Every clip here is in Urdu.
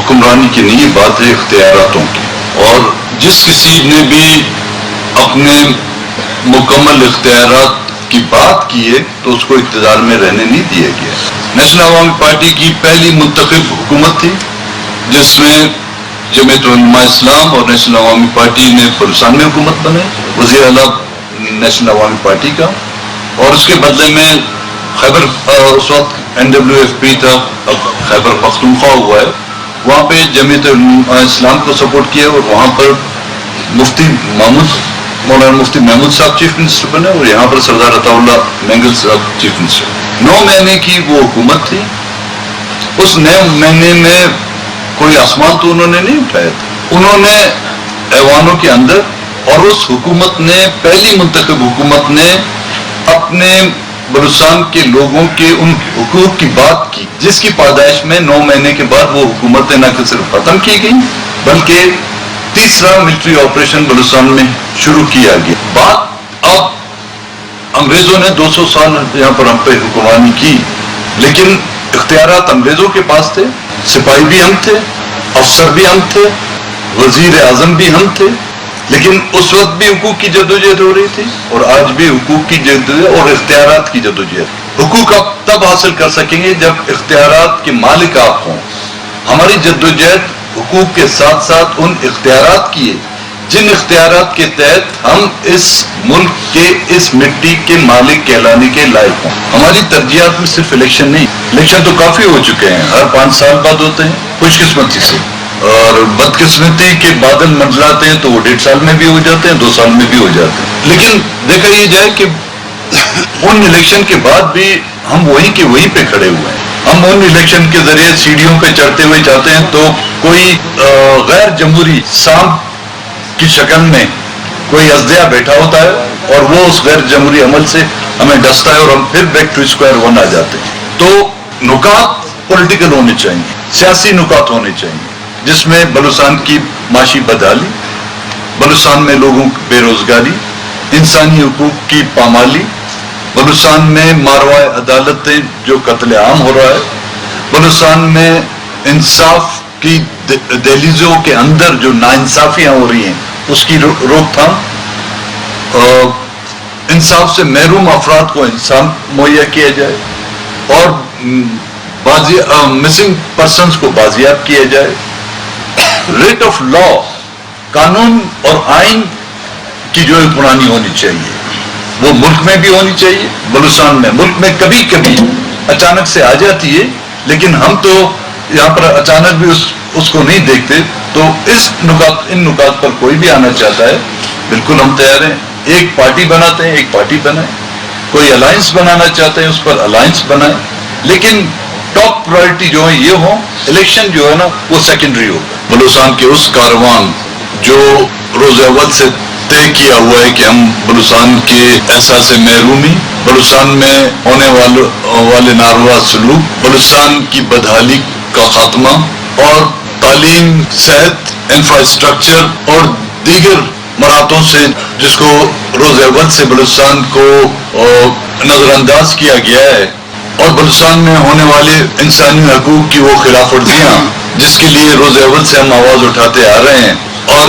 حکمرانی کی نہیں، بات ہے اختیاراتوں کی، اور جس کسی نے بھی اپنے مکمل اختیارات کی بات کی ہے تو اس کو اقتدار میں رہنے نہیں دیا گیا۔ نیشنل عوامی پارٹی کی پہلی منتخب حکومت تھی جس میں جمعیت علماء اسلام اور نیشنل عوامی پارٹی نے بلوچستان میں حکومت بنائی، وزیر اعلیٰ نیشنل عوامی پارٹی کا، اور اس کے بدلے میں خیبر اس وقت NWFP تھا، اب خیبر پختونخوا ہوا ہے، وہاں پہ جمعیت علماء اسلام کو سپورٹ کیا، اور وہاں پر مولانا مفتی محمود صاحب چیف منسٹر بنے، اور یہاں پر سردار عطا اللہ مینگل صاحب چیف منسٹر۔ 9 مہینے کی وہ حکومت تھی، اس 9 مہینے میں کوئی آسمان تو انہوں نے نہیں اٹھایا تھا، انہوں نے ایوانوں کے اندر، اور اس حکومت نے، پہلی منتخب حکومت نے اپنے بلوچستان کے لوگوں کے ان حقوق کی بات کی، جس کی پاداش میں 9 مہینے کے بعد وہ حکومتیں نہ صرف ختم کی گئی بلکہ تیسرا ملٹری آپریشن بلوچستان میں شروع کیا گیا۔ بات اب انگریزوں نے 200 سال یہاں پر ہم پہ حکمرانی کی، لیکن اختیارات انگریزوں کے پاس تھے، سپاہی بھی ہم تھے، افسر بھی ہم تھے، وزیر اعظم بھی ہم تھے، لیکن اس وقت بھی حقوق کی جدوجہد ہو رہی تھی، اور آج بھی حقوق کی جدوجہد اور اختیارات کی جدوجہد۔ حقوق آپ تب حاصل کر سکیں گے جب اختیارات کے مالک آپ ہوں۔ ہماری جدوجہد حقوق کے ساتھ ساتھ ان اختیارات کی ہے جن اختیارات کے تحت ہم اس ملک کے، اس مٹی کے مالک کہلانے کے لائق ہوں۔ ہماری ترجیحات میں صرف الیکشن نہیں، الیکشن تو کافی ہو چکے ہیں، ہر 5 سال بعد ہوتے ہیں خوش قسمتی سے، اور بدقسمتی کے بادل منڈلاتے ہیں تو وہ 1.5 سال میں بھی ہو جاتے ہیں، 2 سال میں بھی ہو جاتے ہیں۔ لیکن دیکھا یہ جائے کہ ان الیکشن کے بعد بھی ہم وہیں کے وہیں پہ کھڑے ہوئے ہیں۔ ہم ان الیکشن کے ذریعے سیڑھیوں پہ چڑھتے ہوئے جاتے ہیں تو کوئی غیر جمہوری سانپ کی شکل میں کوئی ازدیا بیٹھا ہوتا ہے، اور وہ اس غیر جمہوری عمل سے ہمیں ڈستا ہے، اور ہم پھر بیک ٹو اسکوائر ون آ جاتے ہیں۔ تو نکات پولیٹیکل ہونے چاہیے، سیاسی نکات ہونے چاہیے، جس میں بلوچستان کی معاشی بدحالی، بلوچستان میں لوگوں کی بے روزگاری، انسانی حقوق کی پامالی، بلوچستان میں ماروائے عدالتیں جو قتل عام ہو رہا ہے، بلوچستان میں انصاف کی دہلیزوں کے اندر جو ناانصافیاں ہو رہی ہیں اس کی روک تھام، انصاف سے محروم افراد کو انصاف مہیا کیا جائے، اور مسنگ پرسنز کو بازیاب کیا جائے، ریٹ آف لا، قانون اور آئین کی جو حکمرانی ہونی چاہیے وہ ملک میں بھی ہونی چاہیے، بلوچستان میں۔ ملک میں کبھی کبھی اچانک سے آ جاتی ہے، لیکن ہم تو یہاں پر اچانک بھی اس کو نہیں دیکھتے، تو ان نکات پر کوئی بھی آنا چاہتا ہے، بالکل ہم تیار ہیں، ایک پارٹی بناتے ہیں، ایک پارٹی بنائیں، کوئی الائنس بنانا چاہتے ہیں اس پر الائنس بنائیں، لیکن ٹاپ پرائرٹی جو ہے یہ ہو، الیکشن جو ہے نا وہ سیکنڈری ہو۔ بلوچستان کے اس کاروان جو روز اول سے طے کیا ہوا ہے کہ ہم بلوچستان کے احساس محرومی، بلوچستان میں ہونے والے ناروا سلوک، بلوچستان کی بدحالی کا خاتمہ، اور تعلیم، صحت، انفراسٹرکچر اور دیگر مراحتوں سے جس کو روز اول سے بلوچستان کو نظر انداز کیا گیا ہے، اور بلوچستان میں ہونے والے انسانی حقوق کی وہ خلاف ورزیاں جس کے لیے روز اول سے ہم آواز اٹھاتے آ رہے ہیں، اور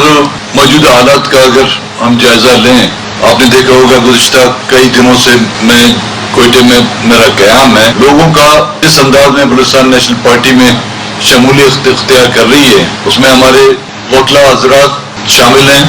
موجودہ حالات کا اگر ہم جائزہ لیں، آپ نے دیکھا ہوگا گزشتہ کئی دنوں سے میں کوئٹے میں میرا قیام ہے، لوگوں کا اس انداز میں بلوچستان نیشنل پارٹی میں شمولیت اختیار کر رہی ہے، اس میں ہمارے وکلا حضرات شامل ہیں،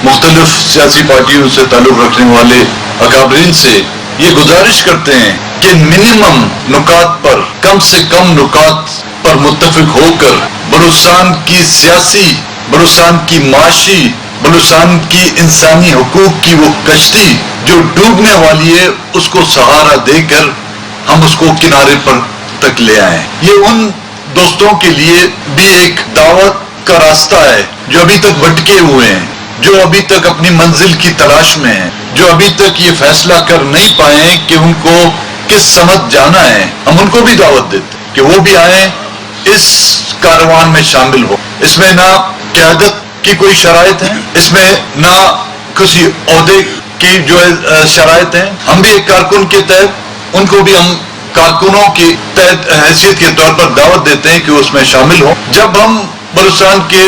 مختلف سیاسی پارٹیوں سے تعلق رکھنے والے اکابرین سے یہ گزارش کرتے ہیں کہ منیمم نکات پر، کم سے کم نکات پر متفق ہو کر بلوچستان کی سیاسی، بلوچستان کی معاشی، بلوچستان کی انسانی حقوق کی وہ کشتی جو ڈوبنے والی ہے اس کو سہارا دے کر ہم اس کو کنارے پر تک لے آئیں۔ یہ ان دوستوں کے لیے بھی ایک دعوت کا راستہ ہے جو ابھی تک بھٹکے ہوئے ہیں، جو ابھی تک اپنی منزل کی تلاش میں ہیں، جو ابھی تک یہ فیصلہ کر نہیں پائے ہیں کہ ان کو کس سمت جانا ہے۔ ہم ان کو بھی دعوت دیتے ہیں کہ وہ بھی آئیں، اس کاروان میں شامل ہو۔ اس میں نہ قیادت کی کوئی شرائط ہے، اس میں نہ کسی عہدے کی جو شرائط ہیں۔ ہم بھی ایک کارکن کے تحت ان کو بھی ہم کارکنوں کی تحت حیثیت کے طور پر دعوت دیتے ہیں کہ اس میں شامل ہوں۔ جب ہم بلوچستان کے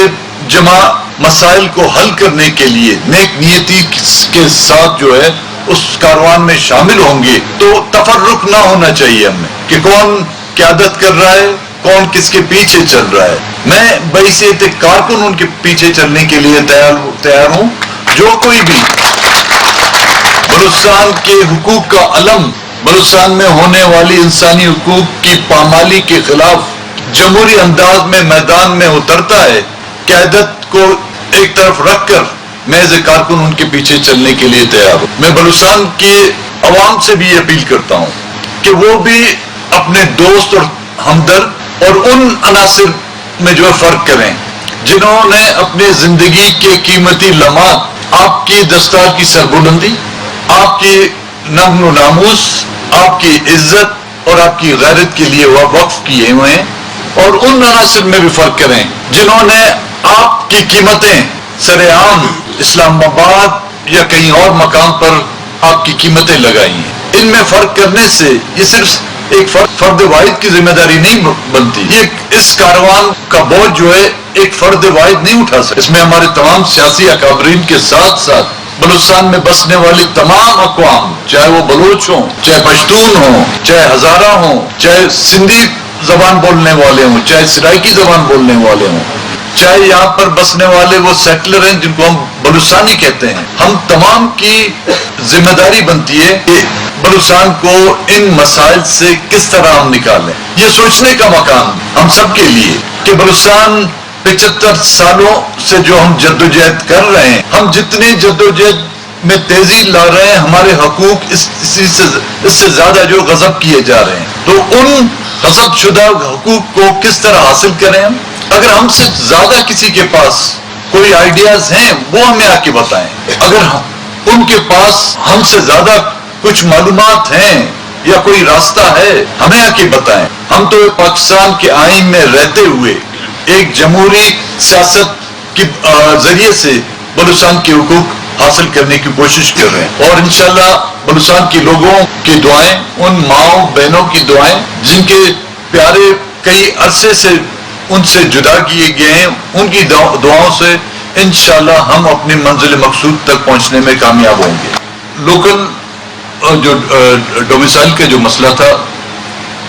جمع مسائل کو حل کرنے کے لیے نیک نیتی کے ساتھ جو ہے اس کاروان میں شامل ہوں گے تو تفرق نہ ہونا چاہیے ہمیں کہ کون قیادت کر رہا ہے، کون کس کے پیچھے چل رہا ہے. میں بحیثیت کارکن ان کے پیچھے چلنے کے لیے تیار ہوں. جو کوئی بھی بلوچستان کے حقوق کا علم، بلوچستان میں ہونے والی انسانی حقوق کی پامالی کے خلاف جمہوری انداز میں میدان میں اترتا ہے، قیادت کو ایک طرف رکھ کر میں ایز اے کارکن ان کے پیچھے چلنے کے لیے تیار ہوں. میں بلوچستان کے عوام سے بھی اپیل کرتا ہوں کہ وہ بھی اپنے دوست اور ہمدرد اور ان عناصر میں جو فرق کریں جنہوں نے اپنی زندگی کے قیمتی لمحات آپ کی دستار کی سربلندی، آپ کی نمن و ناموس، آپ کی عزت اور آپ کی غیرت کے لیے وقف کیے ہوئے ہیں، اور ان عناصر میں بھی فرق کریں جنہوں نے آپ کی قیمتیں سر عام اسلام آباد یا کہیں اور مقام پر آپ کی قیمتیں لگائی ہیں. ان میں فرق کرنے سے یہ صرف ایک فرد واحد کی ذمہ داری نہیں بنتی. یہ اس کاروان کا بوجھ جو ہے ایک فرد واحد نہیں اٹھا سکتا. اس میں ہمارے تمام سیاسی اکابرین کے ساتھ ساتھ بلوچستان میں بسنے والی تمام اقوام، چاہے وہ بلوچ ہوں، چاہے پشتون ہوں، چاہے ہزارہ ہوں، چاہے سندھی زبان بولنے والے ہوں، چاہے سرائکی زبان بولنے والے ہوں، چاہے یہاں پر بسنے والے وہ سیٹلر ہیں جن کو ہم بلوچستانی کہتے ہیں، ہم تمام کی ذمہ داری بنتی ہے کہ بلوچستان کو ان مسائل سے کس طرح ہم نکالیں. یہ سوچنے کا مقام ہم سب کے لیے کہ بلوچستان 75 سالوں سے جو ہم جدوجہد کر رہے ہیں، ہم جتنی جدوجہد میں تیزی لا رہے ہیں، ہمارے حقوق اس سے زیادہ جو غصب کیے جا رہے ہیں، تو ان غصب شدہ حقوق کو کس طرح حاصل کریں ہم. اگر ہم سے زیادہ کسی کے پاس کوئی آئیڈیاز ہیں وہ ہمیں آ کے بتائیں. اگر ان کے پاس ہم سے زیادہ کچھ معلومات ہیں یا کوئی راستہ ہے ہمیں آ کے بتائیں. ہم تو پاکستان کے آئین میں رہتے ہوئے ایک جمہوری سیاست کے ذریعے سے بلوچستان کے حقوق حاصل کرنے کی کوشش کر رہے ہیں، اور انشاءاللہ بلوچستان کے لوگوں کی دعائیں، ان ماؤں بہنوں کی دعائیں جن کے پیارے کئی عرصے سے ان سے جدا کیے گئے ہیں، ان کی دعاؤں سے انشاءاللہ ہم اپنی منزل مقصود تک پہنچنے میں کامیاب ہوں گے. لوکل جو ڈومیسائل کا جو مسئلہ تھا،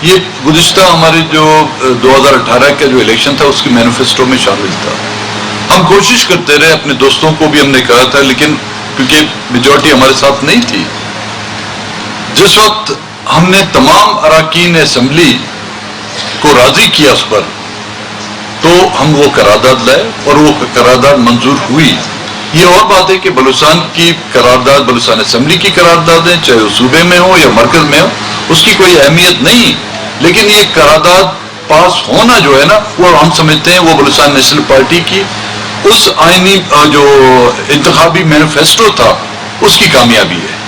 یہ گزشتہ ہمارے جو 2018 کا جو الیکشن تھا اس کی مینیفیسٹو میں شامل تھا. ہم کوشش کرتے رہے، اپنے دوستوں کو بھی ہم نے کہا تھا، لیکن کیونکہ میجورٹی ہمارے ساتھ نہیں تھی، جس وقت ہم نے تمام اراکین اسمبلی کو راضی کیا اس پر، تو ہم وہ قرارداد لائے اور وہ قرارداد منظور ہوئی. یہ اور بات ہے کہ بلوچستان کی قرارداد بلوچستان اسمبلی کی قرارداد ہے، چاہے وہ صوبے میں ہو یا مرکز میں ہو، اس کی کوئی اہمیت نہیں، لیکن یہ قرارداد پاس ہونا جو ہے نا، وہ ہم سمجھتے ہیں وہ بلوچستان نیشنل پارٹی کی اس آئینی جو انتخابی مینیفیسٹو تھا اس کی کامیابی ہے.